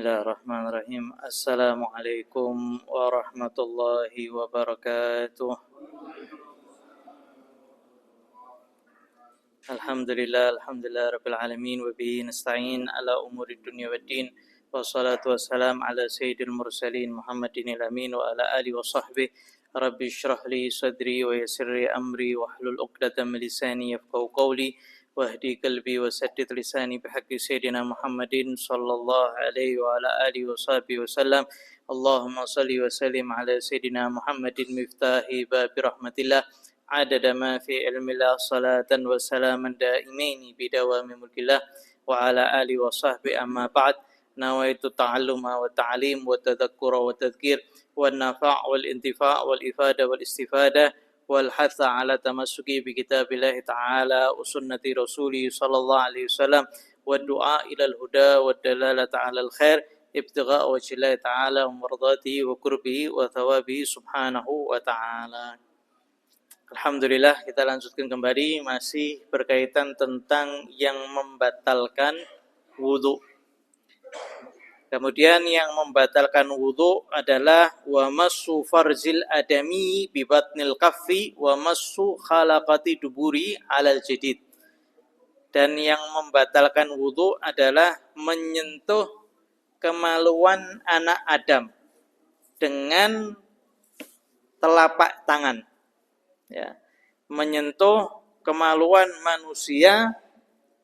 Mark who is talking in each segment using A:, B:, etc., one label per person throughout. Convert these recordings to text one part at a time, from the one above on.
A: Bismillahirrahmanirrahim. Assalamualaikum warahmatullahi wabarakatuh. Alhamdulillah rabbil alamin wa bihi nasta'in ala umuri dunya waddin. Wassalatu wassalam ala sayyidil mursalin Muhammadin al-amin wa ala alihi wa sahbihi. Rabbi shrah li sadri wa yassir li amri wahlul 'uqdatam min lisani yafqahu qawli. Wahdi qalbi wa saddid lisani bihaqqi sayyidina Muhammadin sallallahu alaihi wa ala alihi wa sahbihi wasallam. Allahumma salli wa sallim ala sayyidina Muhammadin miftahi babi rahmatillah adada ma fi ilmillah salatan wa salaman daimaini bidawami mulkillah wa ala alihi wa sahbihi amma ba'd. Nawaitu ta'alluma wa ta'lim wa tadhakkura wa tadhkir wa nafa' wal intifa' wal ifada wal istifadah wal hatha ala tamassuki bi kitabillahi ta'ala wa sunnati rasuli sallallahu alaihi wasallam wa du'a ilal huda wa dalalata ala al khair ibtigha wajhillahi ta'ala wa mardatihi wa qurbihi wa thawabihi subhanahu wa ta'ala. Alhamdulillah, kita lanjutkan kembali masih berkaitan tentang yang membatalkan wudu. Kemudian yang membatalkan wudu adalah wa massu farzil adami bi batnil kaffi wa massu khalaqati duburi alal jadid. Dan yang membatalkan wudu adalah menyentuh kemaluan anak Adam dengan telapak tangan. Ya. Menyentuh kemaluan manusia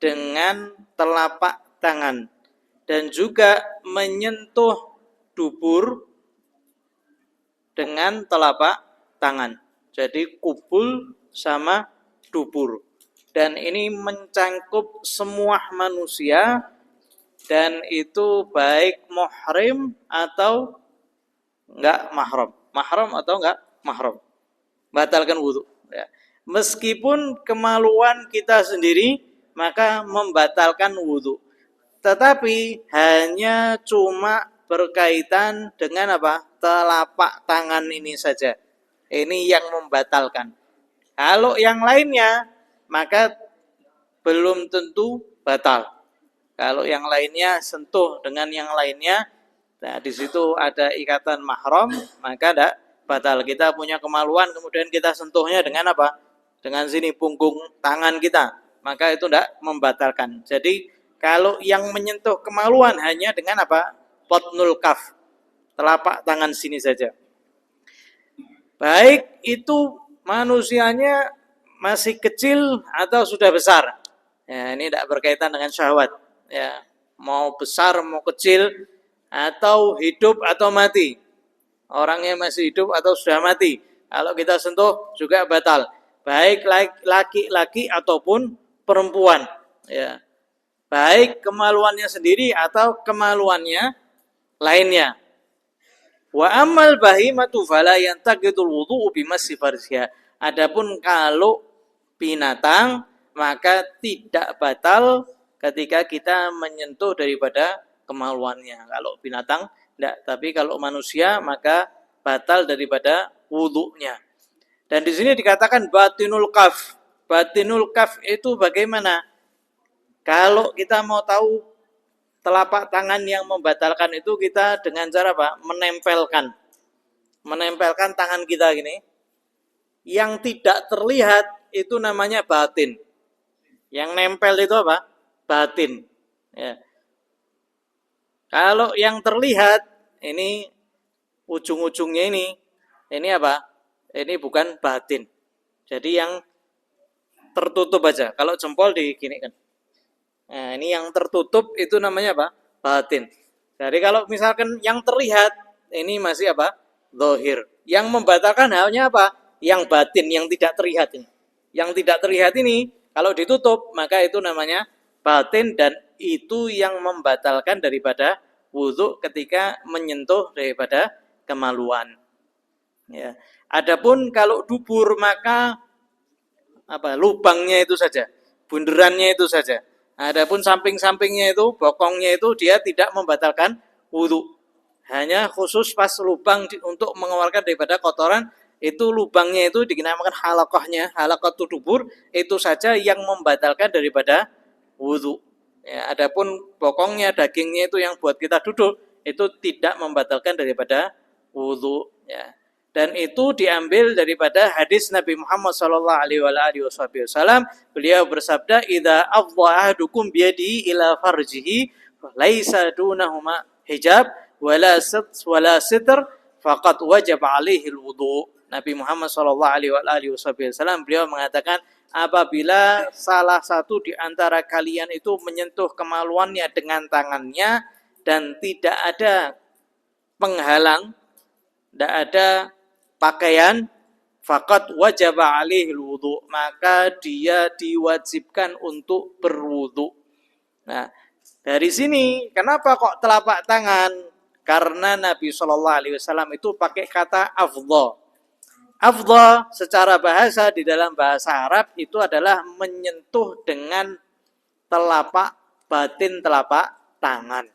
A: dengan telapak tangan. Dan juga menyentuh dubur dengan telapak tangan. Jadi kubul sama dubur. Dan ini mencangkup semua manusia dan itu baik muhrim atau enggak mahram. Mahram atau enggak mahram. Batalkan wudu. Ya. Meskipun kemaluan kita sendiri maka membatalkan wudu. Tetapi hanya cuma berkaitan dengan apa? Telapak tangan ini saja. Ini yang membatalkan. Kalau yang lainnya, maka belum tentu batal. Kalau yang lainnya sentuh dengan yang lainnya, nah di situ ada ikatan mahram, maka tidak batal. Kita punya kemaluan, kemudian kita sentuhnya dengan apa? Dengan sini punggung tangan kita, maka itu tidak membatalkan. Jadi kalau yang menyentuh kemaluan hanya dengan apa? Batnul kaf, telapak tangan sini saja. Baik itu manusianya masih kecil atau sudah besar. Ya, ini tidak berkaitan dengan syahwat. Ya, mau besar, mau kecil, atau hidup atau mati. Orangnya masih hidup atau sudah mati. Kalau kita sentuh juga batal. Baik laki-laki ataupun perempuan. Ya. Baik kemaluannya sendiri atau kemaluannya lainnya. Wa ammal bahimatu fala yantaqitul wudu'u bimassi farjiha. Adapun kalau binatang maka tidak batal ketika kita menyentuh daripada kemaluannya. Kalau binatang tidak, tapi kalau manusia maka batal daripada wudu'nya. Dan di sini dikatakan batinul kaf. Batinul kaf itu bagaimana? Kalau kita mau tahu telapak tangan yang membatalkan itu kita dengan cara apa? Menempelkan. Menempelkan tangan kita gini. Yang tidak terlihat itu namanya batin. Yang nempel itu apa? Batin. Ya. Kalau yang terlihat ini ujung-ujungnya ini apa? Ini bukan batin. Jadi yang tertutup aja. Kalau jempol diginikan. Nah, ini yang tertutup itu namanya apa? Batin. Jadi kalau misalkan yang terlihat ini masih apa? Zahir. Yang membatalkan halnya apa? Yang batin, yang tidak terlihat ini. Yang tidak terlihat ini kalau ditutup maka itu namanya batin dan itu yang membatalkan daripada wudu ketika menyentuh daripada kemaluan. Ya. Adapun kalau dubur maka apa? Lubangnya itu saja, bunderannya itu saja. Adapun samping-sampingnya itu, bokongnya itu dia tidak membatalkan wudu. Hanya khusus pas lubang untuk mengeluarkan daripada kotoran, itu lubangnya itu dinamakan halaqahnya, halaqatul dubur, itu saja yang membatalkan daripada wudu. Ya, adapun bokongnya, dagingnya itu yang buat kita duduk, itu tidak membatalkan daripada wudu, ya. Dan itu diambil daripada hadis Nabi Muhammad sallallahu alaihi wasallam. Beliau bersabda, "Idza afdha ahadukum biyadihi ila farjihi laisa dunahuma hijab wala sitr faqad wajaba alaihi alwudu." Nabi Muhammad sallallahu alaihi wasallam beliau mengatakan, apabila salah satu di antara kalian itu menyentuh kemaluannya dengan tangannya dan tidak ada penghalang, tidak ada pakaian, faqad wajaba alaihi wudu, maka dia diwajibkan untuk berwudu. Nah, dari sini kenapa kok telapak tangan? Karena Nabi Shallallahu Alaihi Wasallam itu pakai kata afdha. Afdha secara bahasa di dalam bahasa Arab itu adalah menyentuh dengan batin telapak tangan.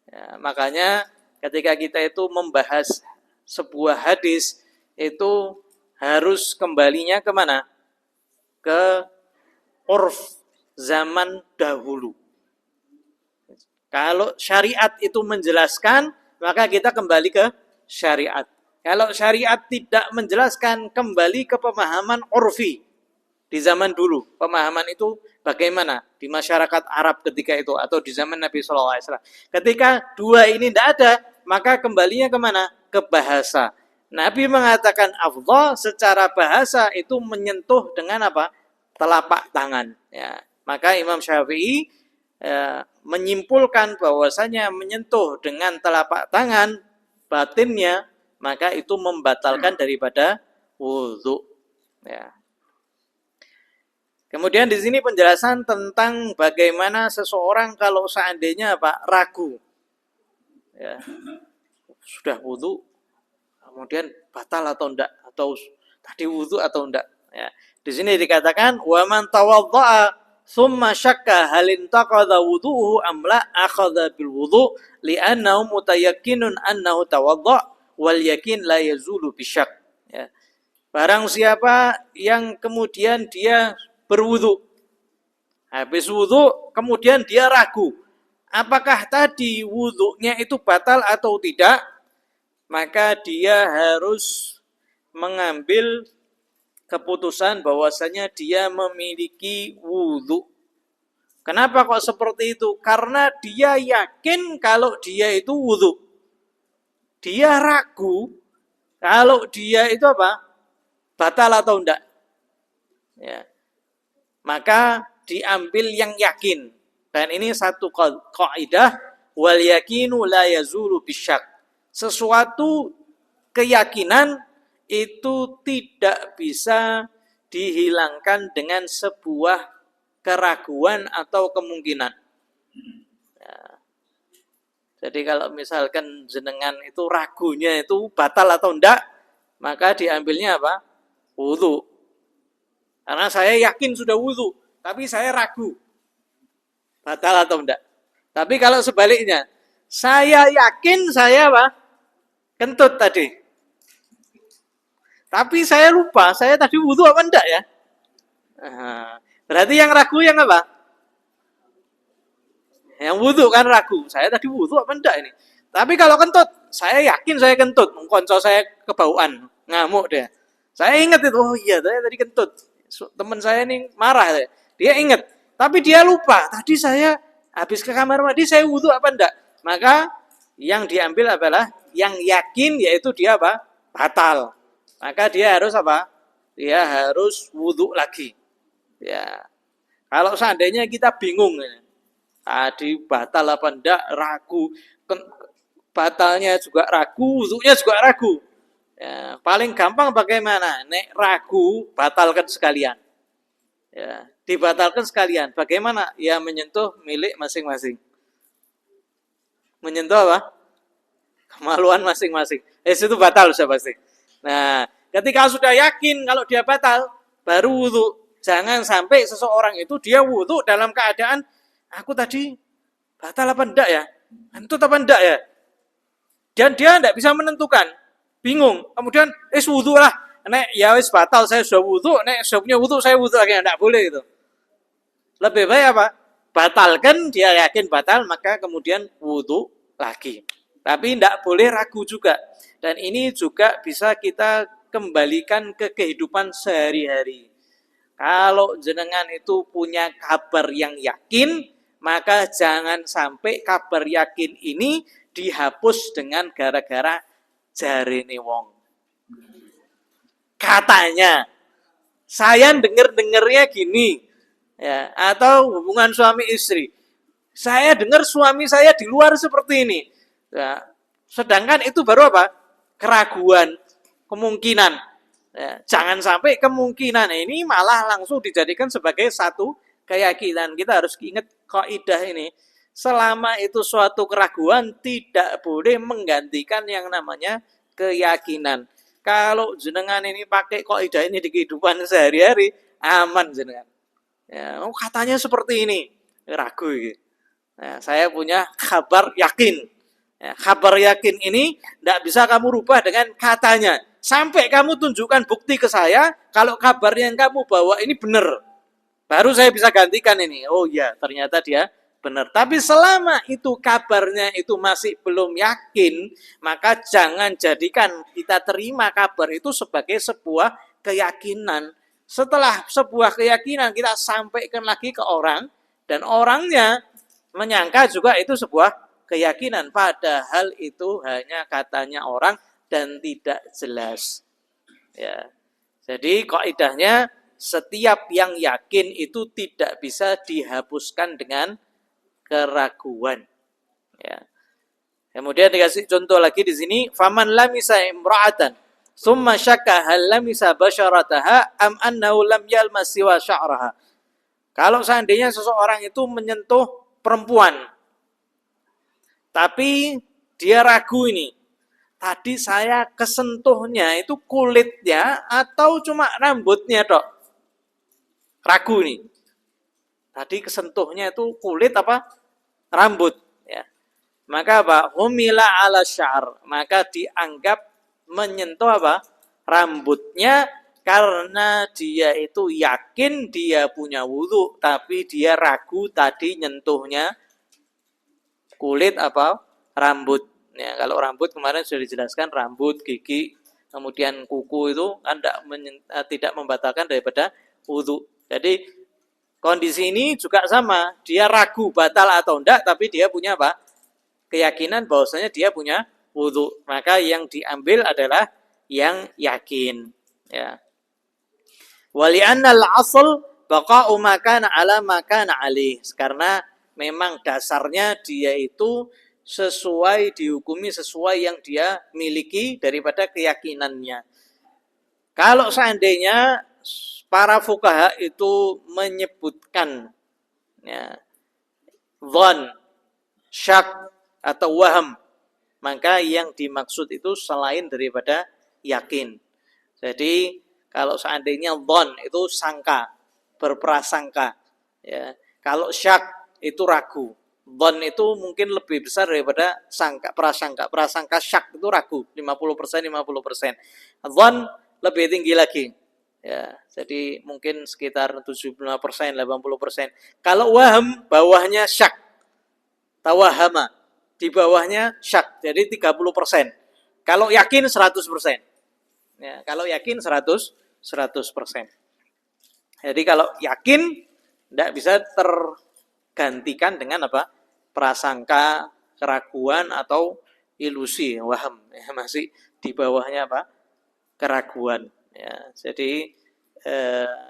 A: Ya, makanya ketika kita itu membahas sebuah hadis itu harus kembalinya kemana? Ke urf zaman dahulu. Kalau syariat itu menjelaskan, maka kita kembali ke syariat. Kalau syariat tidak menjelaskan, kembali ke pemahaman urfi di zaman dulu. Pemahaman itu bagaimana di masyarakat Arab ketika itu atau di zaman Nabi SAW. Ketika dua ini tidak ada, maka kembalinya kemana? Ke bahasa. Nabi mengatakan afdha secara bahasa itu menyentuh dengan apa? Telapak tangan. Ya. Maka Imam Syafi'i menyimpulkan bahwasanya menyentuh dengan telapak tangan batinnya, maka itu membatalkan daripada wudu. Ya. Kemudian di sini penjelasan tentang bagaimana seseorang kalau seandainya ragu, ya, sudah wudu, kemudian batal atau enggak, atau tadi wudu atau enggak. Ya. Di sini dikatakan wa man tawaddaa thumma syakka hal intaqadha wudu'uhu am la akhadha bil wudu' li'annahu mutayakkinun annahu tawadda' wal yakin la yazulu bisyak. Ya. Barang siapa yang kemudian dia berwudu, habis wudu kemudian dia ragu apakah tadi wudunya itu batal atau tidak, maka dia harus mengambil keputusan bahwasanya dia memiliki wudu. Kenapa kok seperti itu? Karena dia yakin kalau dia itu wudu. Dia ragu kalau dia itu batal atau enggak. Ya. Maka diambil yang yakin. Dan ini satu kaidah, wal yakinu la yazulu bisyak. Sesuatu keyakinan itu tidak bisa dihilangkan dengan sebuah keraguan atau kemungkinan. Ya. Jadi kalau misalkan jenengan itu ragunya itu batal atau enggak, maka diambilnya wudu. Karena saya yakin sudah wudu, tapi saya ragu batal atau enggak. Tapi kalau sebaliknya, saya yakin saya kentut tadi. Tapi saya lupa, saya tadi wudu apa enggak ya? Berarti yang ragu yang apa? Yang wudu kan ragu. Saya tadi wudu apa enggak ini? Tapi kalau kentut, saya yakin saya kentut. Konco saya kebauan, ngamuk dia. Saya ingat itu, oh iya, saya tadi kentut. Teman saya ini marah. Dia ingat. Tapi dia lupa. Tadi saya habis ke kamar mandi, saya wudu apa enggak? Maka yang diambil adalah yang yakin, yaitu dia batal. Maka dia harus Dia harus wudu lagi. Ya. Kalau seandainya kita bingung, tadi batal apa enggak, ragu, batalnya juga ragu, wudunya juga ragu. Ya, paling gampang bagaimana? Nek ragu, batalkan sekalian. Ya, dibatalkan sekalian. Bagaimana? Ya menyentuh milik masing-masing. Menyentuh kemaluan masing-masing. Itu batal sudah pasti. Nah, ketika sudah yakin kalau dia batal, baru wudu. Jangan sampai seseorang itu dia wudu dalam keadaan aku tadi batal apa enggak ya? Kentut apa enggak ya? Dan dia enggak bisa menentukan. Bingung. Kemudian wudu lah. Nek ya wis batal, saya sudah wudu, nek sudah punya wudu saya wudu lagi, enggak boleh itu. Lebih baik batalkan, dia yakin batal, maka kemudian wudu lagi. Tapi tidak boleh ragu juga. Dan ini juga bisa kita kembalikan ke kehidupan sehari-hari. Kalau jenengan itu punya kabar yang yakin, maka jangan sampai kabar yakin ini dihapus dengan gara-gara jarene wong. Katanya, saya dengar-dengarnya gini, ya, atau hubungan suami istri. Saya dengar suami saya di luar seperti ini. Ya, sedangkan itu baru apa? Keraguan, kemungkinan. Ya, jangan sampai kemungkinan ini malah langsung dijadikan sebagai satu keyakinan. Kita harus ingat kaidah ini. Selama itu suatu keraguan tidak boleh menggantikan yang namanya keyakinan. Kalau jenengan ini pakai kaidah ini di kehidupan sehari-hari, aman jenengan. Ya, oh katanya seperti ini, ragu gitu. Nah, saya punya kabar yakin. Ya, kabar yakin ini tidak bisa kamu rubah dengan katanya. Sampai kamu tunjukkan bukti ke saya, kalau kabar yang kamu bawa ini benar. Baru saya bisa gantikan ini. Oh iya, ternyata dia benar. Tapi selama itu kabarnya itu masih belum yakin, maka jangan jadikan kita terima kabar itu sebagai sebuah keyakinan. Setelah sebuah keyakinan kita sampaikan lagi ke orang, dan orangnya menyangka juga itu sebuah keyakinan. Padahal itu hanya katanya orang dan tidak jelas. Ya. Jadi kaidahnya setiap yang yakin itu tidak bisa dihapuskan dengan keraguan. Ya. Kemudian dikasih contoh lagi di sini, faman lamisa imra'atan thumma syakka hal lamisa basharataha am annahu lam yalmas siwa sya'raha. Kalau seandainya seseorang itu menyentuh perempuan, tapi dia ragu ini, tadi saya kesentuhnya itu kulitnya atau cuma rambutnya dok? Ragu nih. Tadi kesentuhnya itu kulit apa? Rambut. Ya. Maka apa? Humila ala syar. Maka dianggap menyentuh apa? Rambutnya karena dia itu yakin dia punya wudu, tapi dia ragu tadi nyentuhnya kulit apa? Rambut. Ya, kalau rambut kemarin sudah dijelaskan rambut, gigi, kemudian kuku itu kan tidak membatalkan daripada wudu. Jadi kondisi ini juga sama, dia ragu batal atau enggak, tapi dia punya apa? Keyakinan bahwasanya dia punya wudu. Maka yang diambil adalah yang yakin. Ya. Wali'anna al-asl baqa'u ma kana ala ma kana alih. Karena memang dasarnya dia itu sesuai dihukumi sesuai yang dia miliki daripada keyakinannya. Kalau seandainya para fuqaha itu menyebutkan ya, dhon, syak atau waham, maka yang dimaksud itu selain daripada yakin. Jadi kalau seandainya dhon itu sangka, berprasangka, ya. Kalau syak itu ragu. Dhon itu mungkin lebih besar daripada sangka, prasangka. Prasangka syak itu ragu, 50%, 50%. Dhon lebih tinggi lagi. Ya, jadi mungkin sekitar 75%, 80%. Kalau waham, bawahnya syak. Tawahama, di bawahnya syak, jadi 30%. Kalau yakin 100%. Ya, kalau yakin 100%. Jadi kalau yakin tidak bisa tergantikan dengan apa? Prasangka, keraguan atau ilusi, waham. Ya, masih di bawahnya apa? Keraguan. Ya, jadi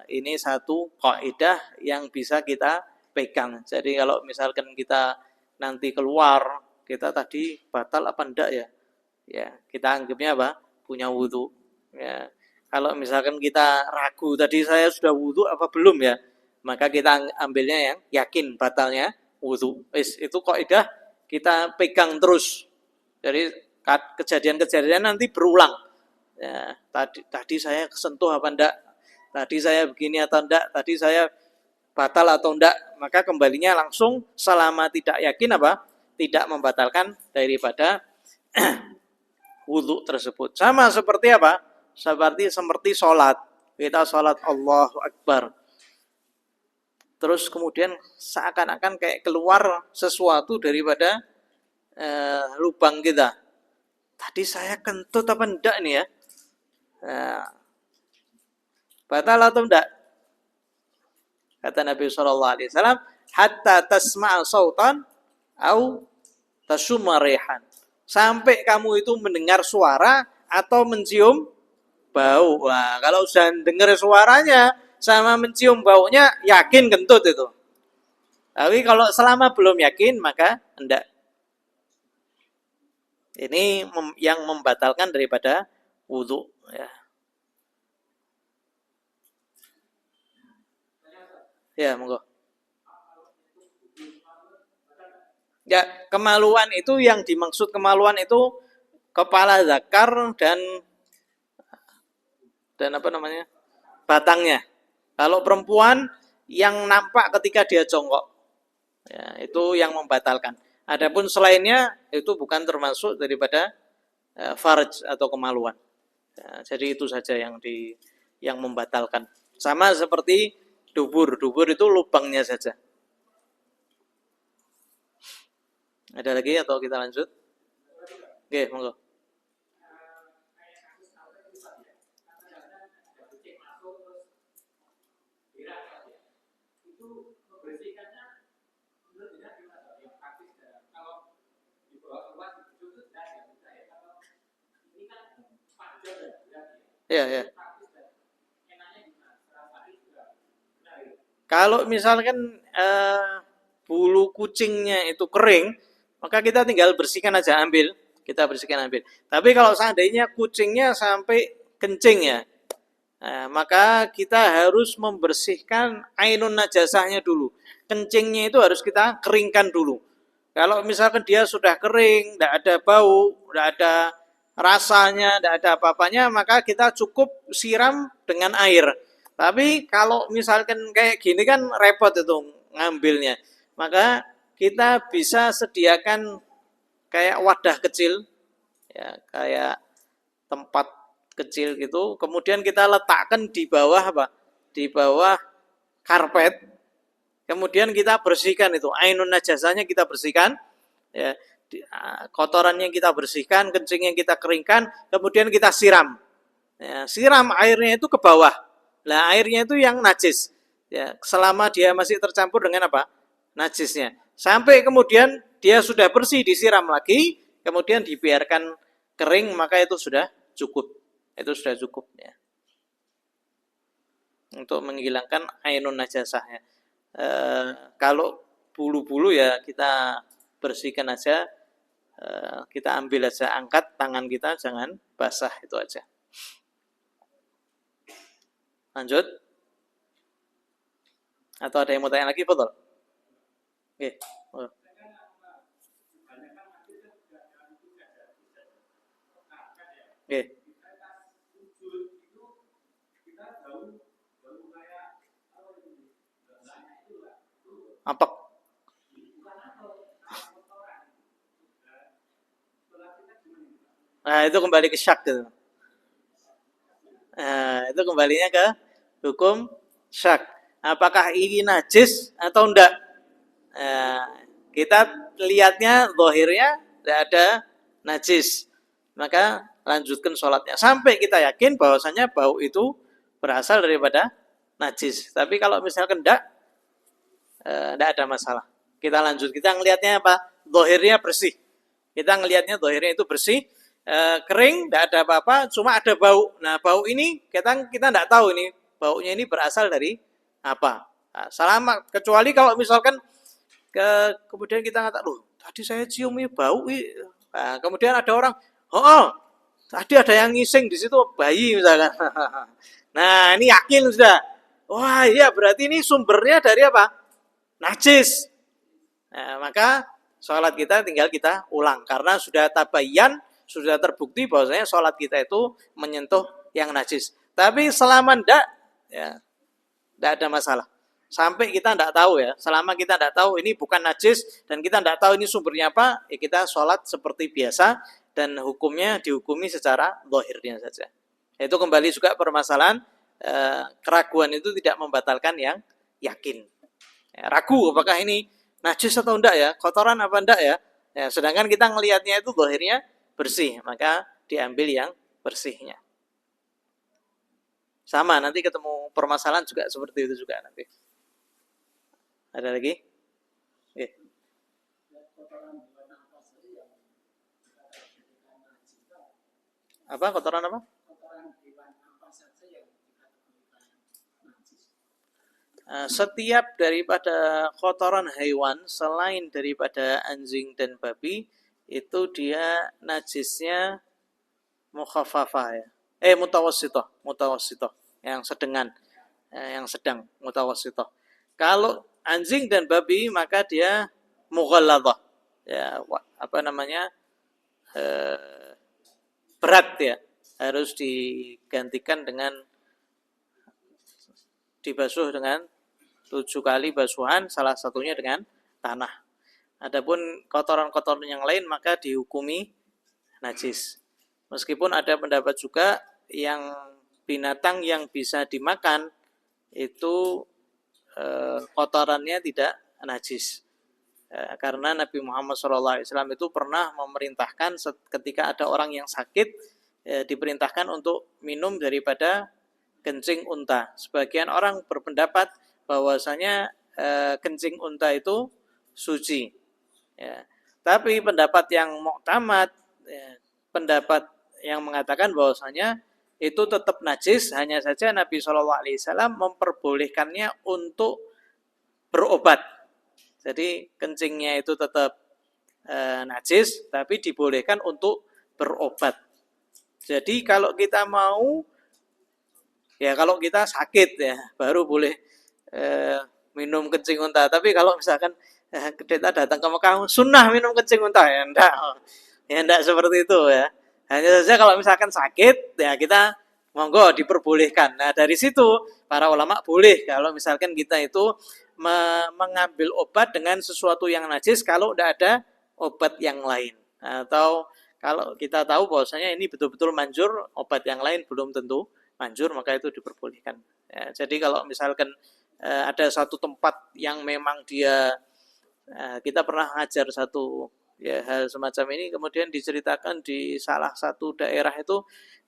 A: ini satu kaidah yang bisa kita pegang. Jadi kalau misalkan kita nanti keluar, kita tadi batal apa enggak ya? Ya, kita anggapnya apa? Punya wudu. Ya. Kalau misalkan kita ragu tadi saya sudah wudu apa belum ya? Maka kita ambilnya yang yakin batalnya wudu. Itu kaidah kita pegang terus. Jadi kejadian-kejadian nanti berulang. Ya, tadi saya kesentuh apa enggak? Tadi saya begini atau enggak? Tadi saya batal atau enggak? Maka kembalinya langsung selama tidak yakin apa? Tidak membatalkan daripada wudu tersebut. Sama seperti apa? Seperti sholat. Kita sholat Allahu Akbar. Terus kemudian seakan-akan kayak keluar sesuatu daripada lubang kita. Tadi saya kentut apa enggak nih ya? Batal atau enggak? Kata Nabi SAW, hatta tasma'a sautan au tasumma rihan. Sampai kamu itu mendengar suara atau mencium bau. Wah, kalau sudah dengar suaranya sama mencium baunya, yakin kentut itu. Tapi kalau selama belum yakin, maka enggak. Ini yang membatalkan daripada wudhu. Ya. Ya, monggo. Ya, kemaluan itu yang dimaksud kemaluan itu kepala zakar dan apa namanya? Batangnya. Kalau perempuan yang nampak ketika dia jongkok. Ya, itu yang membatalkan. Adapun selainnya itu bukan termasuk daripada farj atau kemaluan. Ya, jadi itu saja yang membatalkan. Sama seperti dubur. Dubur itu lubangnya saja. Ada lagi atau kita lanjut? Oke, monggo. Ya, ya. Kalau misalkan bulu kucingnya itu kering, maka kita tinggal bersihkan aja, ambil. Kita bersihkan, ambil. Tapi kalau seandainya kucingnya sampai kencing ya, maka kita harus membersihkan ainun najasahnya dulu. Kencingnya itu harus kita keringkan dulu. Kalau misalkan dia sudah kering, tidak ada bau, tidak ada rasanya, tidak ada apa-apanya, maka kita cukup siram dengan air. Tapi kalau misalkan kayak gini kan repot itu ngambilnya. Maka kita bisa sediakan kayak wadah kecil, ya kayak tempat kecil gitu. Kemudian kita letakkan di bawah apa? Di bawah karpet. Kemudian kita bersihkan itu, ainun najasahnya kita bersihkan, ya, kotorannya kita bersihkan, kencingnya kita keringkan, kemudian kita siram. Ya, siram airnya itu ke bawah. Nah, airnya itu yang najis. Ya, selama dia masih tercampur dengan apa? Najisnya. Sampai kemudian dia sudah bersih, disiram lagi, kemudian dibiarkan kering, maka itu sudah cukup. Itu sudah cukup ya. Untuk menghilangkan ainun najasahnya. Kalau bulu-bulu ya kita bersihkan aja, kita ambil aja, angkat tangan kita, jangan basah, itu aja. Lanjut. Atau ada yang mau tanya lagi, betul? Oke. Oke. Apek. Nah, itu kembali ke syak gitu. Nah, itu kembalinya ke hukum syak. Apakah ini najis atau enggak? Nah, kita lihatnya zahirnya tidak ada najis. Maka lanjutkan sholatnya. Sampai kita yakin bahwasanya bau itu berasal daripada najis. Tapi kalau misalkan enggak ada masalah. Kita lanjut. Kita ngelihatnya apa? Zahirnya bersih. Kita ngelihatnya zahirnya itu bersih. Kering, tidak ada apa-apa, cuma ada bau. Nah, bau ini kita tidak tahu ini baunya ini berasal dari apa. Nah, selama kecuali kalau misalkan kemudian kita ngata, loh, tadi saya cium ini bau. Nah, kemudian ada orang, oh, tadi ada yang ngising di situ bayi misalkan. Nah, ini yakin sudah. Wah, iya berarti ini sumbernya dari apa? Najis. Nah, maka sholat kita tinggal kita ulang karena sudah tabayyan, sudah terbukti bahwasanya sholat kita itu menyentuh yang najis. Tapi selama ndak, ya, ndak ada masalah. Sampai kita ndak tahu ya, selama kita ndak tahu ini bukan najis dan kita ndak tahu ini sumbernya apa, ya kita sholat seperti biasa dan hukumnya dihukumi secara zahirnya saja. Itu kembali juga permasalahan keraguan itu tidak membatalkan yang yakin. Ragu apakah ini najis atau enggak ya, kotoran apa enggak ya. Ya, sedangkan kita ngelihatnya itu zahirnya bersih, maka diambil yang bersihnya. Sama, nanti ketemu permasalahan juga seperti itu juga nanti. Ada lagi? Oke. Apa kotoran apa? Setiap daripada kotoran hewan selain daripada anjing dan babi itu dia najisnya mukhaffafah ya. Mutawassithah, mutawassithah yang sedengan, yang sedang mutawassithah. Kalau anjing dan babi maka dia mughalladhah. Ya, apa namanya? Eh, berat ya. Harus digantikan dengan dibasuh dengan 7 kali basuhan, salah satunya dengan tanah. Adapun kotoran-kotoran yang lain maka dihukumi najis. Meskipun ada pendapat juga yang binatang yang bisa dimakan itu kotorannya tidak najis. Karena Nabi Muhammad SAW itu pernah memerintahkan ketika ada orang yang sakit, diperintahkan untuk minum daripada kencing unta. Sebagian orang berpendapat bahwasanya kencing unta itu suci. Ya. Tapi pendapat yang muktamad, ya, pendapat yang mengatakan bahwasanya itu tetap najis, hanya saja Nabi SAW memperbolehkannya untuk berobat. Jadi kencingnya itu tetap najis, tapi dibolehkan untuk berobat. Jadi kalau kita mau, ya kalau kita sakit ya baru boleh minum kencing unta. Tapi kalau misalkan kita datang ke Mekah, sunnah minum kencing unta, ya enggak seperti itu ya. Hanya saja kalau misalkan sakit, ya kita monggo diperbolehkan. Nah dari situ para ulama boleh kalau misalkan kita itu mengambil obat dengan sesuatu yang najis kalau tidak ada obat yang lain. Atau kalau kita tahu bahwasanya ini betul-betul manjur, obat yang lain belum tentu manjur, maka itu diperbolehkan. Ya, jadi kalau misalkan ada satu tempat yang memang dia kita pernah ngajar satu ya hal semacam ini, kemudian diceritakan di salah satu daerah itu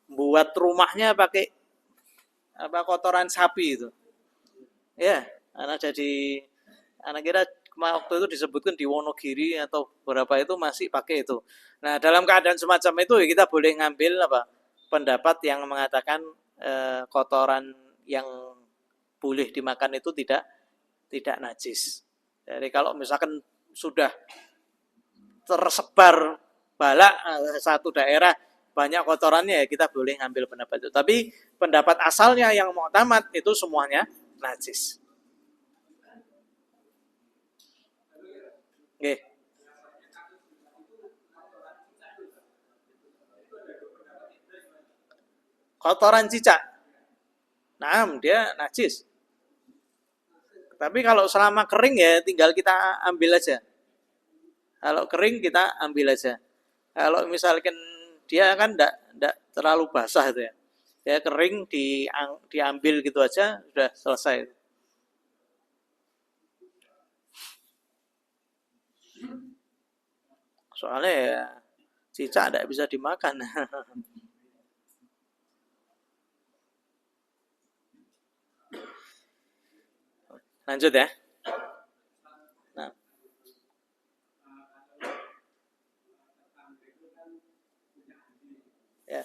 A: buat rumahnya pakai kotoran sapi itu. Ya, anak kira waktu itu disebutkan di Wonogiri atau berapa itu masih pakai itu. Nah, dalam keadaan semacam itu kita boleh ngambil pendapat yang mengatakan kotoran yang boleh dimakan itu tidak najis. Jadi kalau misalkan sudah tersebar balak satu daerah banyak kotorannya, ya kita boleh ngambil pendapat itu. Tapi pendapat asalnya yang muktamad itu semuanya najis. Oke. Kotoran cicak. Nah, dia najis. Tapi kalau selama kering ya tinggal kita ambil aja. Kalau kering kita ambil aja. Kalau misalkan dia kan enggak terlalu basah itu ya. Dia kering diambil gitu aja sudah selesai. Soalnya ya cicak enggak bisa dimakan. Lanjut ya. Nah. Ya.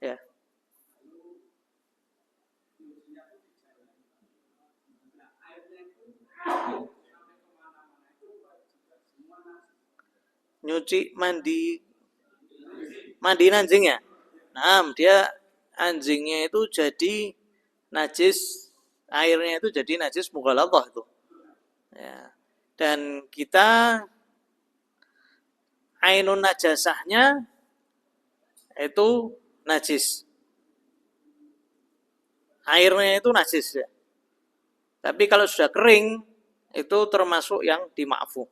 A: Ya. Nyuci mandi anjing ya. Nah, dia anjingnya itu jadi najis, airnya itu jadi najis mughaladhah itu. Ya. Dan kita ainun najasahnya itu najis. Airnya itu najis ya. Tapi kalau sudah kering itu termasuk yang dima'fu.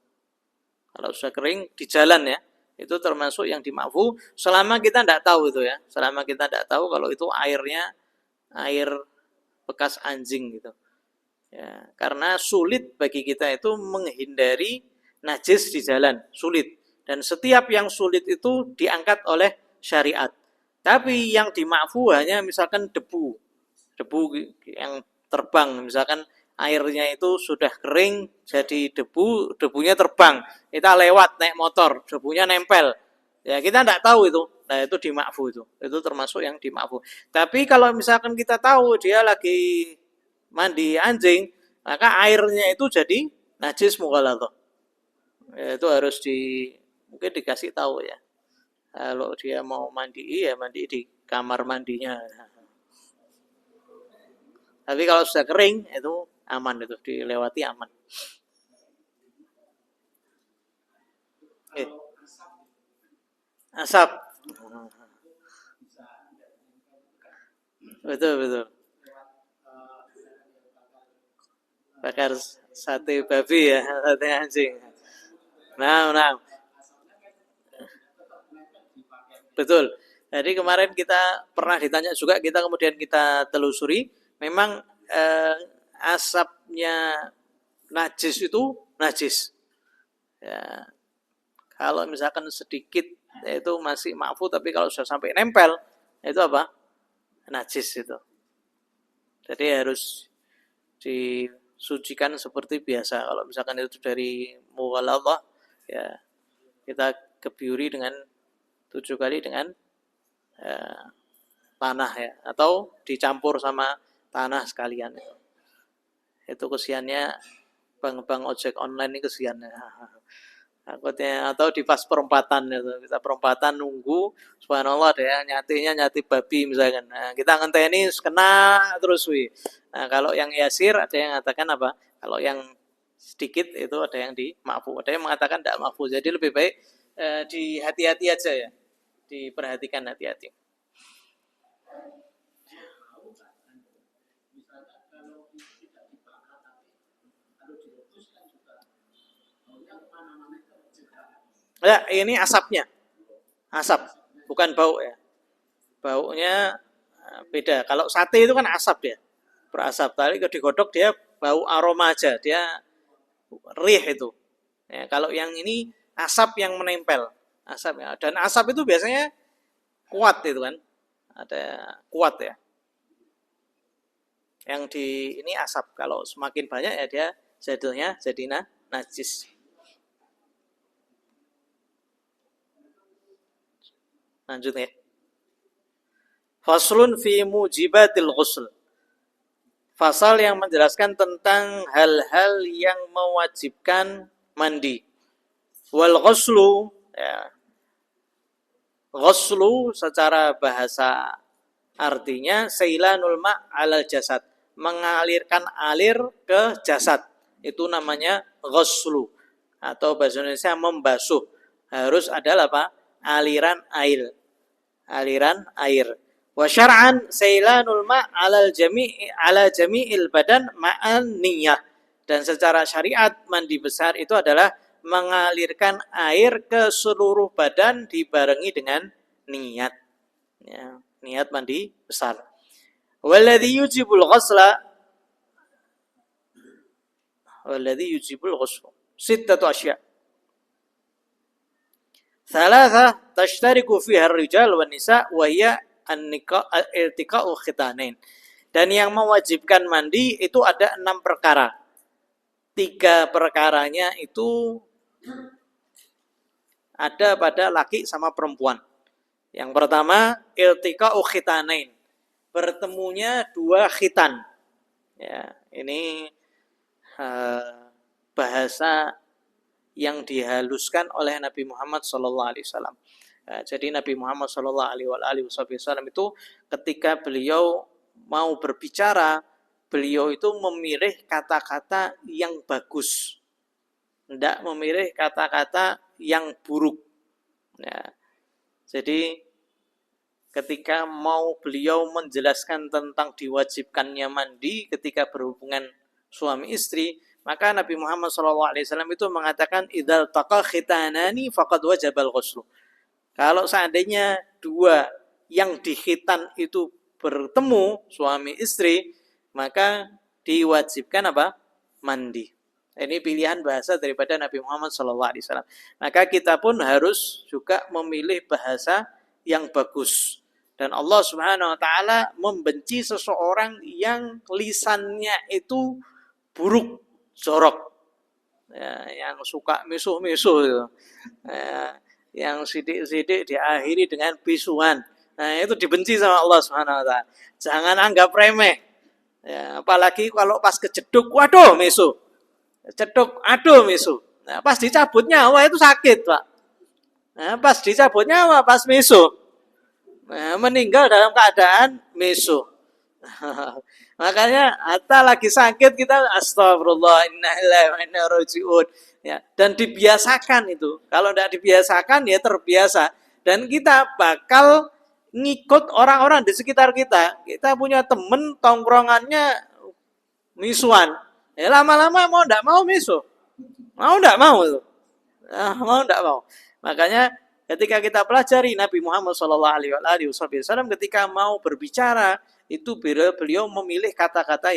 A: Kalau sudah kering di jalan ya, itu termasuk yang dima'fu selama kita tidak tahu itu ya. Selama kita tidak tahu kalau itu airnya air bekas anjing gitu. Ya, karena sulit bagi kita itu menghindari najis di jalan, sulit. Dan setiap yang sulit itu diangkat oleh syariat. Tapi yang dima'fu hanya misalkan debu. Debu yang terbang, misalkan airnya itu sudah kering jadi debu, debunya terbang. Kita lewat naik motor, debunya nempel. Ya kita tidak tahu itu. Nah itu dima'fu itu. Itu termasuk yang dima'fu. Tapi kalau misalkan kita tahu dia lagi mandi anjing, maka airnya itu jadi najis mughaladhah. Ya, itu harus mungkin dikasih tahu ya. Kalau dia mau mandi ya mandi di kamar mandinya. Tapi kalau sudah kering itu aman, itu dilewati aman. Asap. Betul betul. Bakar sate babi ya, sate anjing. Nah. Betul. Jadi kemarin kita pernah ditanya juga, kita kemudian kita telusuri, memang asapnya najis itu najis. Ya, kalau misalkan sedikit itu masih ma'fu, tapi kalau sudah sampai nempel itu apa? Najis itu. Jadi harus disucikan seperti biasa. Kalau misalkan itu dari mughaladhah, ya kita kebiuri dengan 7 kali dengan tanah ya, atau dicampur sama tanah sekalian. Itu kesiannya bang ojek online ini kesiannya. Takutnya atau di pas perempatan itu, kita perempatan nunggu, subhanallah ada ya nyati babi misalkan. Nah, kita ngenteni kena terus wi. Nah, kalau yang yasir ada yang mengatakan apa? Kalau yang sedikit itu ada yang dima'fu, ada yang mengatakan tidak ma'fu. Jadi lebih baik di hati-hati aja ya. Diperhatikan hati-hati. Ya, ini asapnya. Asap, bukan bau ya. Baunya beda. Kalau sate itu kan asap ya. Berasap. Tadi kalau digodok dia bau aroma aja. Dia rih itu. Ya, kalau yang ini asap yang menempel. Asap ya. Dan asap itu biasanya kuat itu kan. Ada kuat ya. Yang di ini asap. Kalau semakin banyak ya dia jadinya jadi najis. Lanjut ya. Faslun fi mujibatil ghusl. Fasal yang menjelaskan tentang hal-hal yang mewajibkan mandi. Wal ghuslu ya. Ghuslu secara bahasa artinya sailanul ma' 'alal jasad, mengalirkan air ke jasad. Itu namanya ghuslu, atau bahasa Indonesia membasuh. Harus adalah apa? Aliran air. Aliran air. Wa syar'an sailanul ma' 'ala jami'il badan ma'an niyyah. Dan secara syariat mandi besar itu adalah mengalirkan air ke seluruh badan dibarengi dengan niat. Ya, niat mandi besar. Walladhi yujibul ghusla sittatu asya'. Thalatha tashtariku fiha ar-rijal wan nisa wa hiya al-iltiqa'u khitanain. Dan yang mewajibkan mandi itu ada 6 perkara. 3 perkaranya itu ada pada laki sama perempuan. Yang pertama, iltiqa'u khitanain. Bertemunya 2 khitan. Ya, ini bahasa yang dihaluskan oleh Nabi Muhammad SAW. Jadi Nabi Muhammad SAW itu ketika beliau mau berbicara, beliau itu memilih kata-kata yang bagus, tidak memilih kata-kata yang buruk. Ya. Jadi ketika mau beliau menjelaskan tentang diwajibkannya mandi ketika berhubungan suami istri, maka Nabi Muhammad SAW itu mengatakan idzal taqa khitanani faqad wajabal ghusl. Kalau seandainya 2 yang dikhitan itu bertemu suami istri, maka diwajibkan apa? Mandi. Ini pilihan bahasa daripada Nabi Muhammad SAW. Maka kita pun harus juga memilih bahasa yang bagus. Dan Allah Subhanahu Wa Taala membenci seseorang yang lisannya itu buruk, jorok, ya, yang suka misuh-misuh itu, ya, yang sidik-sidik diakhiri dengan bisuhan. Nah, itu dibenci sama Allah Subhanahu Wa Taala. Jangan anggap remeh. Ya, apalagi kalau pas kejeduk, waduh misuh. Ceduk, aduh misu. Nah, pas dicabut nyawa itu sakit, Pak. Nah, pas dicabut nyawa, pas misu. Nah, meninggal dalam keadaan misu. Makanya hatta lagi sakit kita astagfirullah innalillahi wa inna rajiun. Ya, dan dibiasakan itu. Kalau tidak dibiasakan ya terbiasa. Dan kita bakal ngikut orang-orang di sekitar kita. Kita punya temen tongkrongannya misuan. Ya lama-lama mau enggak mau miso. Mau enggak mau itu. Mau enggak mau. Makanya ketika kita pelajari Nabi Muhammad SAW ketika mau berbicara itu beliau memilih kata-kata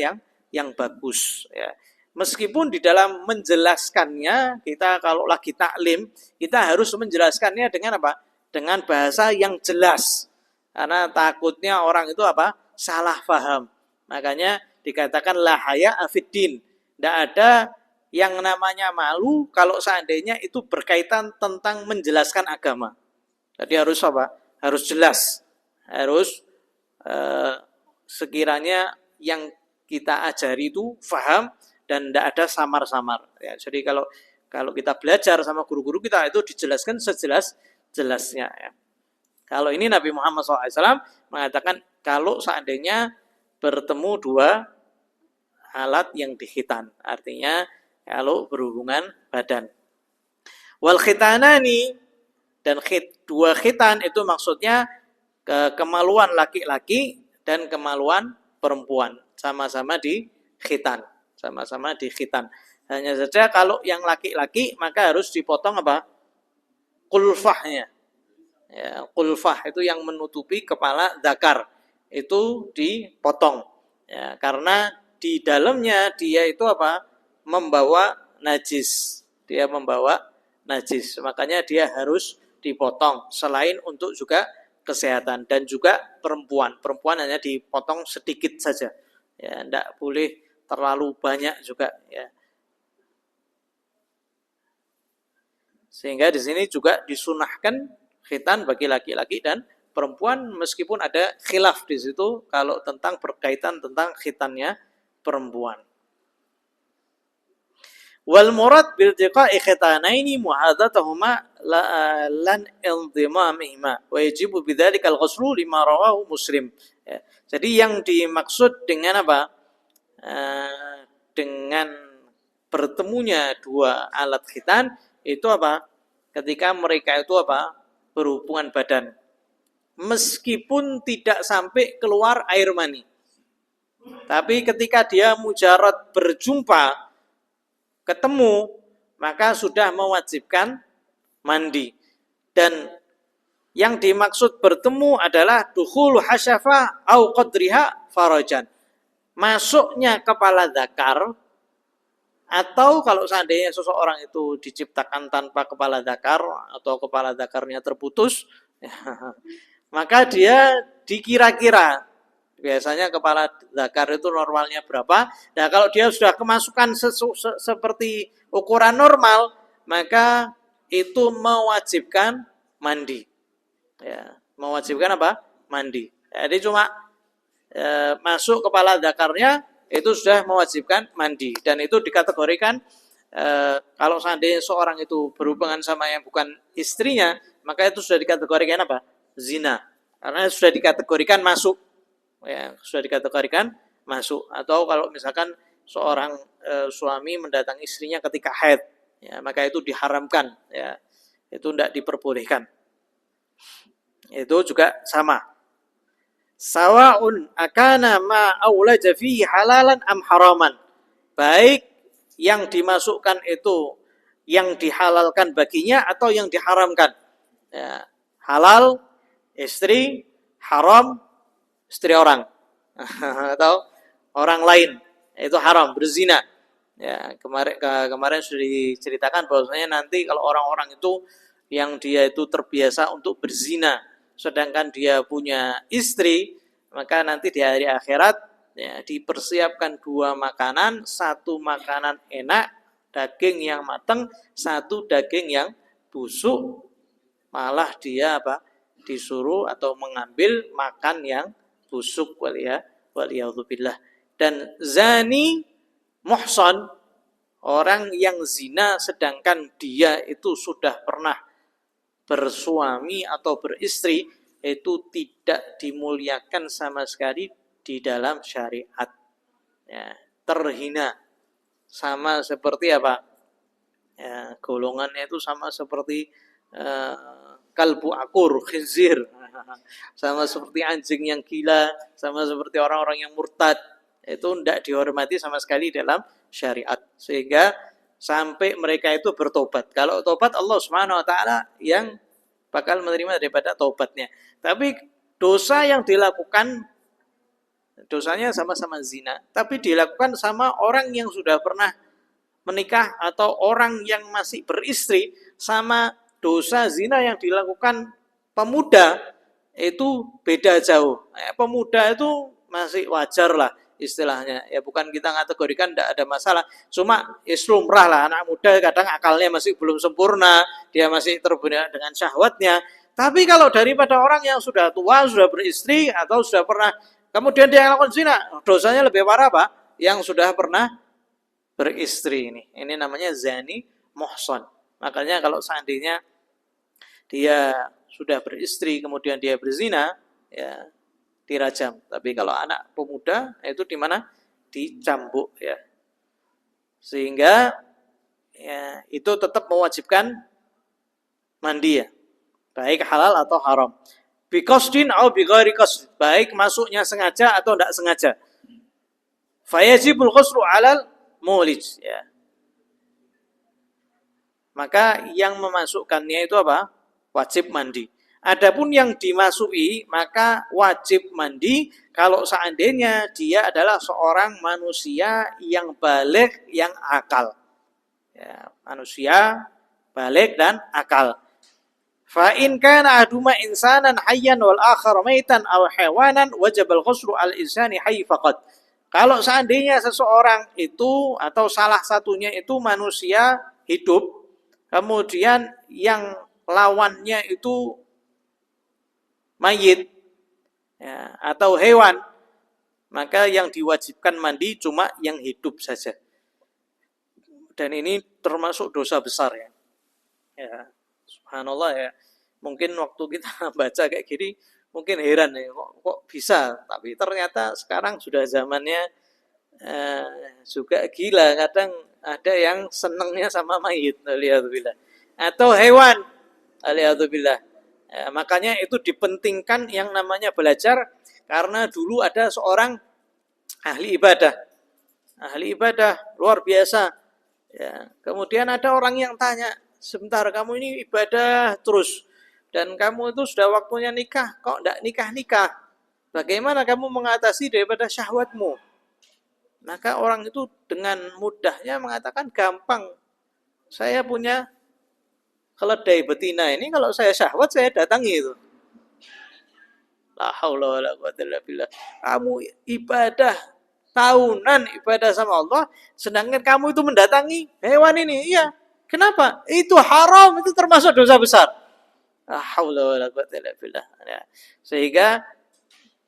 A: yang bagus. Ya. Meskipun di dalam menjelaskannya kita kalau lagi taklim kita harus menjelaskannya dengan apa? Dengan bahasa yang jelas. Karena takutnya orang itu apa? Salah paham. Makanya dikatakan la haya afiddin. Tidak ada yang namanya malu kalau seandainya itu berkaitan tentang menjelaskan agama. Jadi harus apa? Harus jelas. Harus sekiranya yang kita ajari itu faham dan tidak ada samar-samar. Ya, jadi kalau kita belajar sama guru-guru kita itu dijelaskan sejelas-jelasnya. Ya. Kalau ini Nabi Muhammad SAW mengatakan kalau seandainya bertemu dua alat yang dikhitan. Artinya kalau berhubungan badan. Wal khitanani dan dua khitan itu maksudnya kemaluan laki-laki dan kemaluan perempuan. Sama-sama di khitan. Sama-sama di khitan. Hanya saja kalau yang laki-laki maka harus dipotong apa? Kulfahnya. Ya, kulfah itu yang menutupi kepala dzakar. Itu dipotong. Ya, karena di dalamnya dia itu apa? Membawa najis. Dia membawa najis. Makanya dia harus dipotong. Selain untuk juga kesehatan. Dan juga perempuan. Perempuan hanya dipotong sedikit saja. Ya, tidak boleh terlalu banyak juga. Ya. Sehingga di sini juga disunahkan khitan bagi laki-laki dan perempuan meskipun ada khilaf di situ kalau tentang berkaitan tentang khitannya perempuan. Wal murad bil tiqa'i khitanaini muhadatahuma lan indimamihima wa yajibu bidzalika al-ghuslu lima rawahu Muslim. Ya. Jadi yang dimaksud dengan apa? Dengan bertemunya dua alat khitan itu apa? Ketika mereka itu apa? Berhubungan badan. Meskipun tidak sampai keluar air mani. Tapi ketika dia mujarad berjumpa, ketemu, maka sudah mewajibkan mandi. Dan yang dimaksud bertemu adalah dukhulu hasyafa au qadriha farajan. Masuknya kepala dzakar, atau kalau seandainya seseorang itu diciptakan tanpa kepala dzakar atau kepala dzakarnya terputus, maka dia dikira-kira. Biasanya kepala dzakar itu normalnya berapa? Nah, kalau dia sudah kemasukan seperti ukuran normal, maka itu mewajibkan mandi. Ya, mewajibkan apa? Mandi. Jadi cuma masuk kepala dzakarnya itu sudah mewajibkan mandi dan itu dikategorikan kalau seandainya seorang itu berhubungan sama yang bukan istrinya, maka itu sudah dikategorikan apa? Zina. Karena sudah dikategorikan masuk. Ya, sudah dikategorikan masuk. Atau kalau misalkan seorang suami mendatangi istrinya ketika haid, ya, maka itu diharamkan, ya. Itu tidak diperbolehkan. Itu juga sama. Sawa'un akana ma aulaja fihi halalan am haraman. Baik yang dimasukkan itu yang dihalalkan baginya atau yang diharamkan. Ya, halal istri, haram istri orang atau orang lain, itu haram, berzina. Ya, kemarin sudah diceritakan bahwasanya nanti kalau orang-orang itu yang dia itu terbiasa untuk berzina, sedangkan dia punya istri, maka nanti di hari akhirat ya, dipersiapkan dua makanan, satu makanan enak, daging yang matang, satu daging yang busuk, malah dia apa? Disuruh atau mengambil makan yang busuk waliyadzubillah. Dan zani muhsan, orang yang zina sedangkan dia itu sudah pernah bersuami atau beristri, itu tidak dimuliakan sama sekali di dalam syariat. Ya, terhina. Sama seperti apa? Ya, golongannya itu sama seperti kalbu akur, khinzir. Sama seperti anjing yang gila, sama seperti orang-orang yang murtad. Itu tidak dihormati sama sekali dalam syariat. Sehingga sampai mereka itu bertobat. Kalau tobat Allah Subhanahu wa taala yang bakal menerima daripada tobatnya. Tapi dosa yang dilakukan, dosanya sama-sama zina, tapi dilakukan sama orang yang sudah pernah menikah atau orang yang masih beristri, sama dosa zina yang dilakukan pemuda itu beda jauh. Pemuda itu masih wajar lah istilahnya. Ya bukan kita kategorikan tidak ada masalah. Cuma lumrah lah, anak muda kadang akalnya masih belum sempurna, dia masih terbunuh dengan syahwatnya. Tapi kalau daripada orang yang sudah tua, sudah beristri atau sudah pernah, kemudian dia melakukan zina, dosanya lebih parah Pak, yang sudah pernah beristri ini. Ini namanya zani muhsan. Makanya kalau seandainya dia sudah beristri kemudian dia berzina, ya dirajam. Tapi kalau anak pemuda itu di mana? Dicambuk ya. Sehingga ya, itu tetap mewajibkan mandi ya. Baik halal atau haram. Biqasdin atau bighairi qasd. Baik masuknya sengaja atau tidak sengaja. Fayajibul ghuslu 'alal mulij ya. Maka yang memasukkannya itu apa? Wajib mandi. Adapun yang dimasuki maka wajib mandi kalau seandainya dia adalah seorang manusia yang baligh, yang akal. Ya, manusia baligh dan akal. Fa in kana aduma insanan hayyan wal akhar maitan aw hayawanan wajib al-ghuslu al-insani hayy faqat. Kalau seandainya seseorang itu atau salah satunya itu manusia hidup, kemudian yang lawannya itu mayit ya, atau hewan, maka yang diwajibkan mandi cuma yang hidup saja. Dan ini termasuk dosa besar ya. Ya, subhanallah ya. Mungkin waktu kita baca kayak gini, mungkin heran ya, kok bisa. Tapi ternyata sekarang sudah zamannya juga gila. Kadang ada yang senengnya sama mayit, alhamdulillah. Atau hewan, alhamdulillah. Ya, makanya itu dipentingkan yang namanya belajar, karena dulu ada seorang ahli ibadah luar biasa. Ya, kemudian ada orang yang tanya, sebentar kamu ini ibadah terus, dan kamu itu sudah waktunya nikah, kok tidak nikah-nikah? Bagaimana kamu mengatasi daripada syahwatmu? Maka orang itu dengan mudahnya mengatakan, gampang. Saya punya keledai betina ini, kalau saya syahwat saya datangi itu. La haula wala quwwata illa billah. Kamu ibadah tahunan ibadah sama Allah, sedangkan kamu itu mendatangi hewan ini. Iya. Kenapa? Itu haram, itu termasuk dosa besar. La haula wala quwwata illa billah. Ya. Sehingga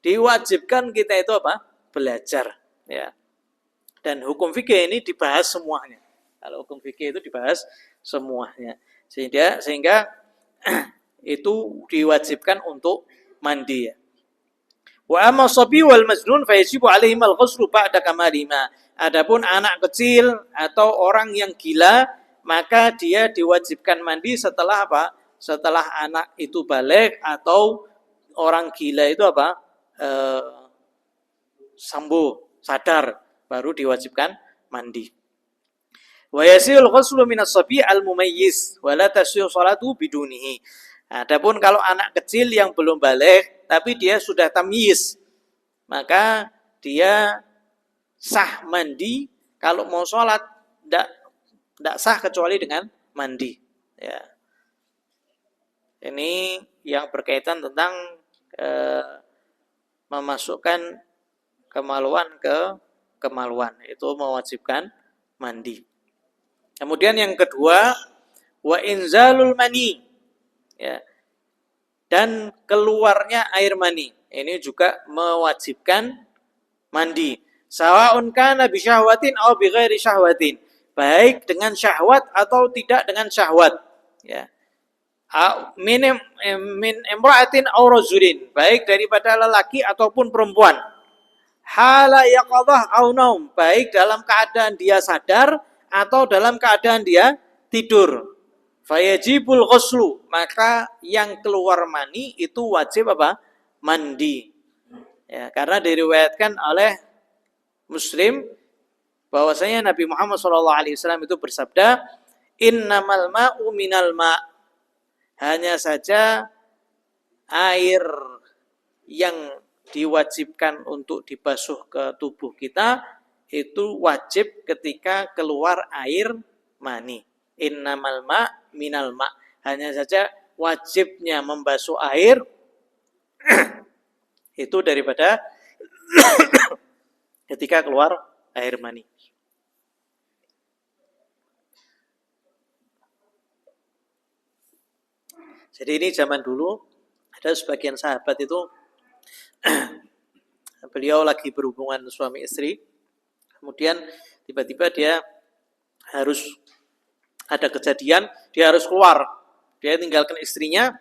A: diwajibkan kita itu apa? Belajar, ya. Dan hukum fikih ini dibahas semuanya. Kalau hukum fikih itu dibahas semuanya. Sehingga itu diwajibkan untuk mandi ya. Wa amma sabi wal majnun fa yajibu alaihim al-ghuslu ba'da kamalihima. Adapun anak kecil atau orang yang gila, maka dia diwajibkan mandi setelah apa? Setelah anak itu baligh atau orang gila itu apa? Sambo, sadar, baru diwajibkan mandi. Wa yasil ghuslu minas sabi al-mumayyiz wa la tasih salatu bidunihi. Adapun kalau anak kecil yang belum baligh tapi dia sudah tamyiz, maka dia sah mandi kalau mau sholat tidak sah kecuali dengan mandi. Ya. Ini yang berkaitan tentang memasukkan kemaluan ke kemaluan, itu mewajibkan mandi. Kemudian yang kedua, wa inzalul mani, ya, dan keluarnya air mani, ini juga mewajibkan mandi. Sawa'un kana bi syahwatin aw bi ghairi syahwatin, baik dengan syahwat atau tidak dengan syahwat, ya. Min imra'atin aw rajulin, baik daripada lelaki ataupun perempuan. Hala yaqadhah aw naum, baik dalam keadaan dia sadar atau dalam keadaan dia tidur. Fayajibul ghuslu, maka yang keluar mani itu wajib apa? Mandi. Ya, karena diriwayatkan oleh Muslim bahwasanya Nabi Muhammad SAW itu bersabda, innamal ma'u minal ma', hanya saja air yang diwajibkan untuk dibasuh ke tubuh kita itu wajib ketika keluar air mani. Innamal ma' minal ma', hanya saja wajibnya membasuh air itu daripada ketika keluar air mani. Jadi ini zaman dulu ada sebagian sahabat itu beliau lagi berhubungan suami istri, kemudian tiba-tiba dia harus ada kejadian, dia harus keluar, dia tinggalkan istrinya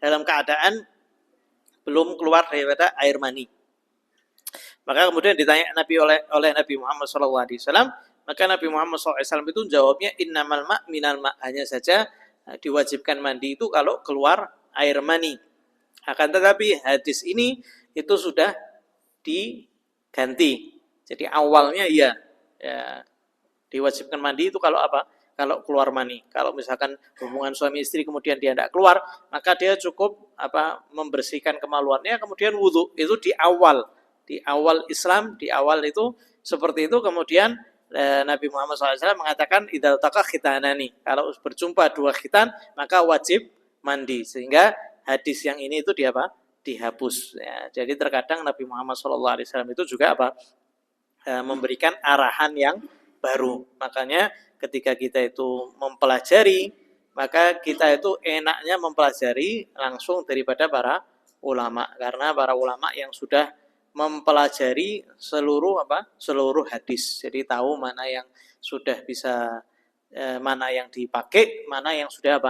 A: dalam keadaan belum keluar daripada air mani. Maka kemudian ditanya Nabi oleh Nabi Muhammad SAW, maka Nabi Muhammad SAW itu jawabnya innamal ma' minal ma', hanya saja diwajibkan mandi itu kalau keluar air mani. Akan tetapi hadis ini itu sudah diganti. Jadi awalnya ya diwajibkan mandi itu kalau apa? Kalau keluar mani. Kalau misalkan hubungan suami istri kemudian dia tidak keluar, maka dia cukup membersihkan kemaluannya kemudian wudu. Itu di awal Islam, di awal itu seperti itu. Kemudian Nabi Muhammad SAW mengatakan idza taqa khitanani, kalau berjumpa dua khitan maka wajib mandi, sehingga hadis yang ini itu dihapus. Ya, jadi terkadang Nabi Muhammad SAW itu juga memberikan arahan yang baru. Makanya ketika kita itu mempelajari, maka kita itu enaknya mempelajari langsung daripada para ulama, karena para ulama yang sudah mempelajari seluruh hadis, jadi tahu mana yang sudah bisa, mana yang dipakai, mana yang sudah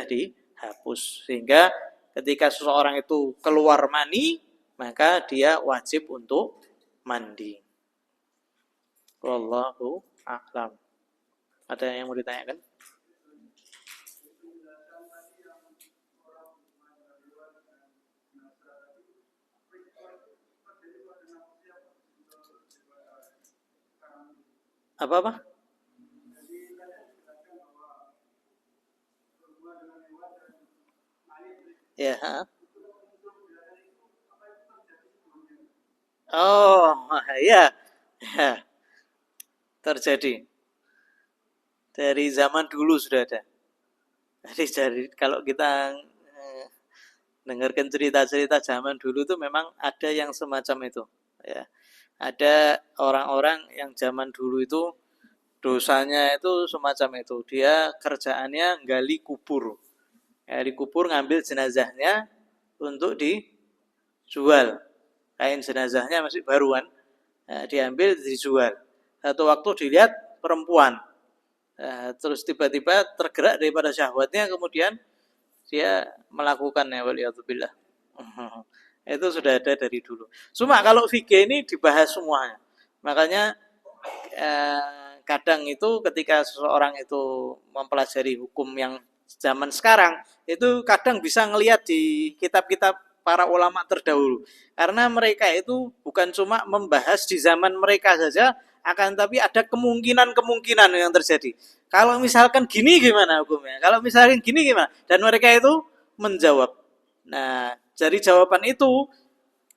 A: dihapus, sehingga ketika seseorang itu keluar mani maka dia wajib untuk mandi. Wallahu a'lam. Ada yang mau ditanyakan? Apa? Ya. Oh, ya. Terjadi. Dari zaman dulu sudah ada. Jadi kalau kita dengarkan cerita-cerita zaman dulu itu memang ada yang semacam itu. Ya. Ada orang-orang yang zaman dulu itu dosanya itu semacam itu. Dia kerjaannya gali kubur. Di kubur ngambil jenazahnya untuk dijual. Kain jenazahnya masih baruan, diambil dijual. Satu waktu dilihat perempuan, terus tiba-tiba tergerak daripada syahwatnya, kemudian dia melakukannya, waliyadzubillah. Itu sudah ada dari dulu. Cuma kalau fikih ini dibahas semuanya. Makanya kadang itu ketika seseorang itu mempelajari hukum yang zaman sekarang, itu kadang bisa ngelihat di kitab-kitab para ulama terdahulu. Karena mereka itu bukan cuma membahas di zaman mereka saja, akan tapi ada kemungkinan-kemungkinan yang terjadi. Kalau misalkan gini gimana hukumnya? Kalau misalkan gini gimana? Dan mereka itu menjawab. Nah, dari jawaban itu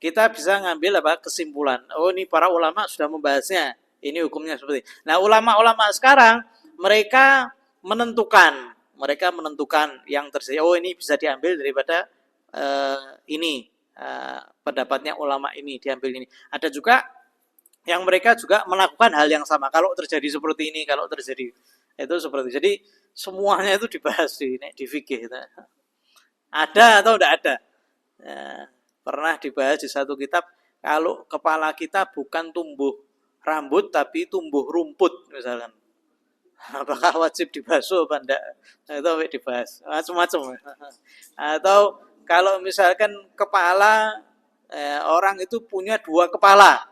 A: kita bisa ngambil kesimpulan. Oh, ini para ulama sudah membahasnya. Ini hukumnya seperti ini. Nah, ulama-ulama sekarang mereka menentukan yang terjadi. Oh, ini bisa diambil daripada ini pendapatnya ulama ini diambil ini. Ada juga yang mereka juga melakukan hal yang sama. Kalau terjadi seperti ini, kalau terjadi itu seperti. Jadi semuanya itu dibahas di fikih. Ada atau tidak ada? Pernah dibahas di satu kitab. Kalau kepala kita bukan tumbuh rambut tapi tumbuh rumput misalkan, apakah wajib dibasuh apa enggak? Itu dibahas macam-macam. Atau kalau misalkan kepala orang itu punya dua kepala,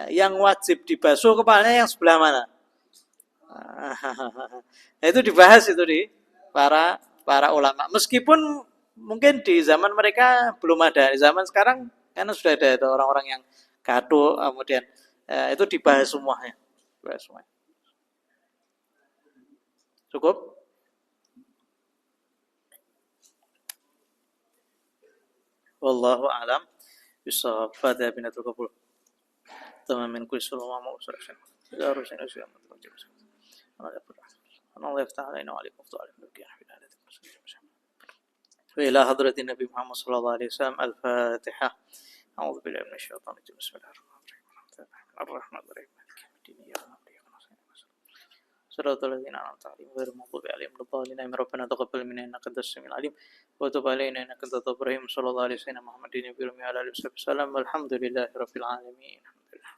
A: yang wajib dibasuh kepalanya yang sebelah mana? Itu dibahas itu di para ulama. Meskipun mungkin di zaman mereka belum ada, di zaman sekarang karena sudah ada itu orang-orang yang gaduh, kemudian itu dibahas semuanya. Dibahas semuanya. Cukup? Wallahu a'lam bishawab. Fatihah binatul qabul. Tamam min kulli sulma ma usrashin. Ya rusul ya mutawajjih. Allah yaftah alaina wa alaikum afdal al-mulki ya وإلى حضرة النبي محمد صلى الله عليه وسلم الفاتحة. أعوذ بالله من الشيطان الرجيم بسم الله الرحمن الرحيم صراط الذين أنعمت عليهم غير المغضوب عليهم ولا الضالين آمين ربنا تقبل منا إنك أنت السميع العليم وتب علينا إنك أنت التواب الرحيم صلى الله عليه وسلم محمد النبي وعلى آله وصحبه وسلم والحمد لله رب العالمين. الحمد لله.